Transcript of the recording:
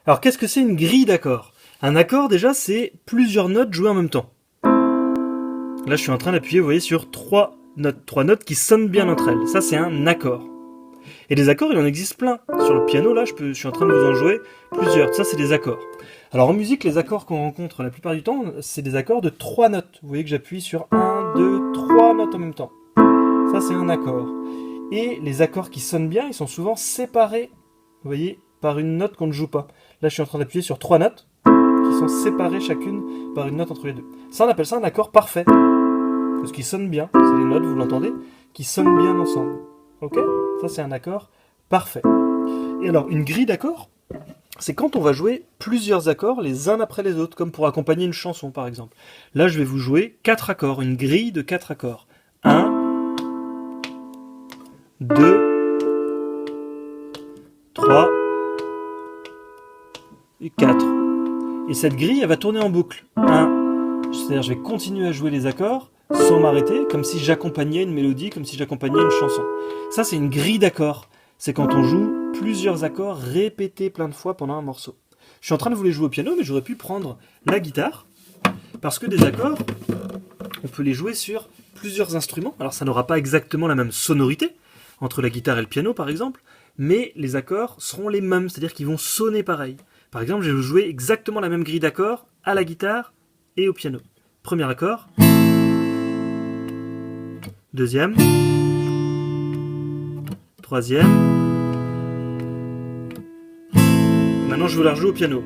Alors qu'est-ce que c'est une grille d'accords? Un accord déjà c'est plusieurs notes jouées en même temps. Là je suis en train d'appuyer, vous voyez, sur trois notes qui sonnent bien entre elles. Ça c'est un accord. Et des accords il en existe plein. Sur le piano là je suis en train de vous en jouer plusieurs. Ça c'est des accords. Alors en musique les accords qu'on rencontre la plupart du temps c'est des accords de 3 notes. Vous voyez que j'appuie sur 1, 2, 3 notes en même temps. Ça c'est un accord. Et les accords qui sonnent bien ils sont souvent séparés, vous voyez, par une note qu'on ne joue pas. Là je suis en train d'appuyer sur 3 notes qui sont séparées chacune par une note entre les deux. Ça on appelle ça un accord parfait. Parce qu'il sonne bien, c'est les notes, vous l'entendez, qui sonnent bien ensemble. Ok? Ça c'est un accord parfait. Et alors une grille d'accords, c'est quand on va jouer plusieurs accords les uns après les autres, comme pour accompagner une chanson par exemple. Là je vais vous jouer 4 accords, une grille de 4 accords. 1, 2, 3 et 4. Et cette grille, elle va tourner en boucle. 1, c'est-à-dire je vais continuer à jouer les accords sans m'arrêter, comme si j'accompagnais une mélodie, comme si j'accompagnais une chanson. Ça, c'est une grille d'accords. C'est quand on joue plusieurs accords répétés plein de fois pendant un morceau. Je suis en train de vous les jouer au piano, mais j'aurais pu prendre la guitare, parce que des accords, on peut les jouer sur plusieurs instruments. Alors ça n'aura pas exactement la même sonorité, entre la guitare et le piano par exemple, mais les accords seront les mêmes, c'est-à-dire qu'ils vont sonner pareil. Par exemple, je vais jouer exactement la même grille d'accords à la guitare et au piano. Premier accord. Deuxième. Troisième. Maintenant, je vous la rejoue au piano.